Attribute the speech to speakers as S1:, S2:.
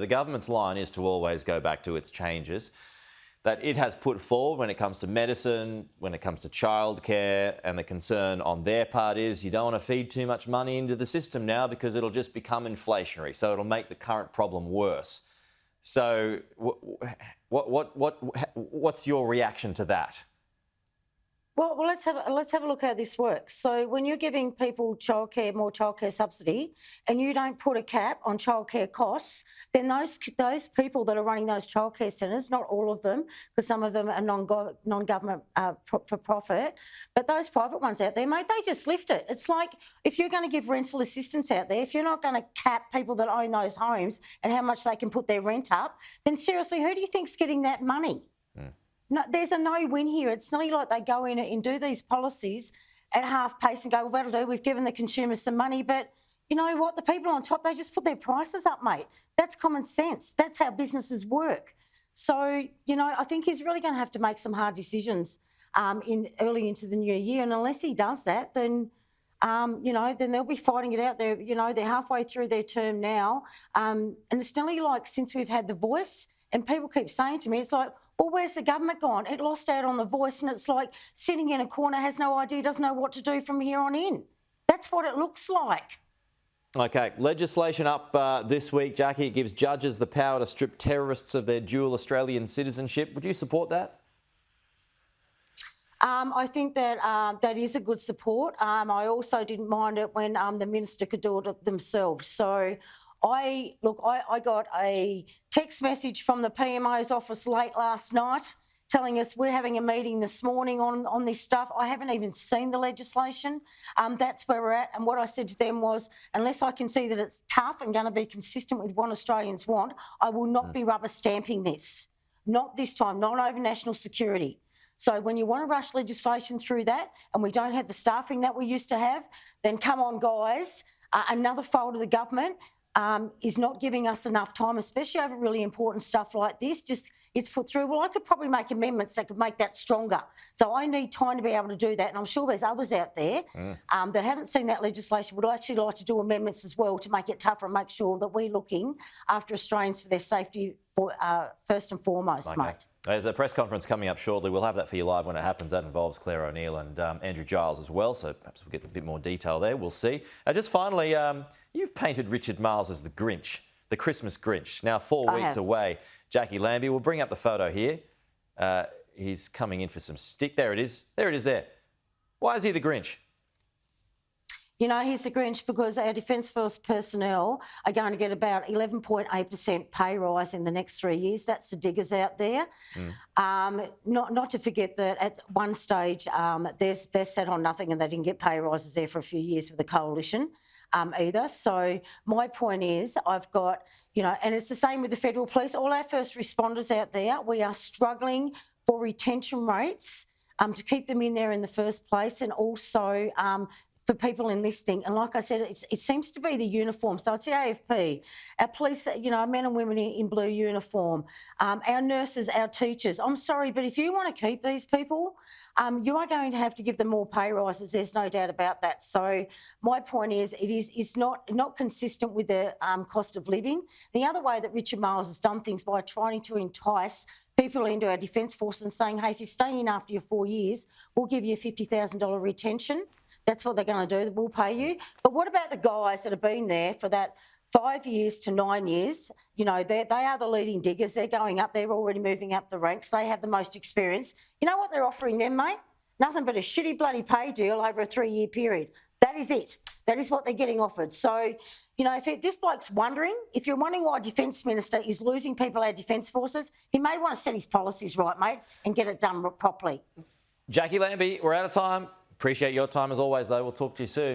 S1: The government's line is to always go back to its changes that it has put forward when it comes to medicine, when it comes to childcare, and the concern on their part is you don't want to feed too much money into the system now because it'll just become inflationary, so it'll make the current problem worse. So what's your reaction to that?
S2: Well, let's have a look how this works. So when you're giving people more childcare subsidy, and you don't put a cap on childcare costs, then those people that are running those childcare centres, not all of them, because some of them are non-government for profit, but those private ones out there, mate, they just lift it. It's like if you're going to give rental assistance out there, if you're not going to cap people that own those homes and how much they can put their rent up, then seriously, who do you think's getting that money? No, there's a no-win here. It's not like they go in and do these policies at half pace and go, well, that'll do, we've given the consumers some money, but you know what? The people on top, they just put their prices up, mate. That's common sense. That's how businesses work. So, you know, I think he's really going to have to make some hard decisions early into the new year, and unless he does that, then you know, then they'll be fighting it out there. You know, they're halfway through their term now, and it's nearly like since we've had the Voice, and people keep saying to me, it's like, well, where's the government gone? It lost out on the Voice, and it's like sitting in a corner, has no idea, doesn't know what to do from here on in. That's what it looks like.
S1: Okay, legislation up this week, Jacqui. It gives judges the power to strip terrorists of their dual Australian citizenship. Would you support that?
S2: I think that that is a good support. I also didn't mind it when the minister could do it themselves. So I got a text message from the PMO's office late last night telling us we're having a meeting this morning on this stuff. I haven't even seen the legislation. That's where we're at. And what I said to them was, unless I can see that it's tough and going to be consistent with what Australians want, I will not be rubber stamping this. Not this time, not over national security. So when you want to rush legislation through that and we don't have the staffing that we used to have, then come on, guys. Another fault of the government is not giving us enough time, especially over really important stuff like this. Just it's put through. Well, I could probably make amendments that could make that stronger. So I need time to be able to do that. And I'm sure there's others out there that haven't seen that legislation would actually like to do amendments as well to make it tougher and make sure that we're looking after Australians for their safety first and foremost, mate.
S1: There's a press conference coming up shortly. We'll have that for you live when it happens. That involves Claire O'Neill and Andrew Giles as well, so perhaps we'll get a bit more detail there. We'll see. Just finally, you've painted Richard Marles as the Grinch, the Christmas Grinch. Now 4 weeks away. Jacqui Lambie, we'll bring up the photo here. He's coming in for some stick. There it is. There it is there. Why is he the Grinch?
S2: You know, he's the Grinch because our Defence Force personnel are going to get about 11.8% pay rise in the next 3 years. That's the diggers out there. Not to forget that at one stage they're set on nothing and they didn't get pay rises there for a few years with the coalition either. So my point is I've got, you know, and it's the same with the federal police. All our first responders out there, we are struggling for retention rates to keep them in there in the first place, and also for people enlisting. And like I said, it seems to be the uniform. So it's the AFP, our police, you know, men and women in blue uniform, our nurses, our teachers. I'm sorry, but if you want to keep these people, you are going to have to give them more pay rises. There's no doubt about that. So my point is, it's not consistent with the cost of living. The other way that Richard Marles has done things by trying to entice people into our Defence Force and saying, hey, if you stay in after your 4 years, we'll give you a $50,000 retention. That's what they're going to do. We'll pay you. But what about the guys that have been there for that 5 years to 9 years? You know, they are the leading diggers. They're going up. They're already moving up the ranks. They have the most experience. You know what they're offering them, mate? Nothing but a shitty bloody pay deal over a 3-year period. That is it. That is what they're getting offered. So, you know, if this bloke's wondering, if you're wondering why Defence Minister is losing people out of Defence Forces, he may want to set his policies right, mate, and get it done properly.
S1: Jacqui Lambie, we're out of time. Appreciate your time as always, though. We'll talk to you soon.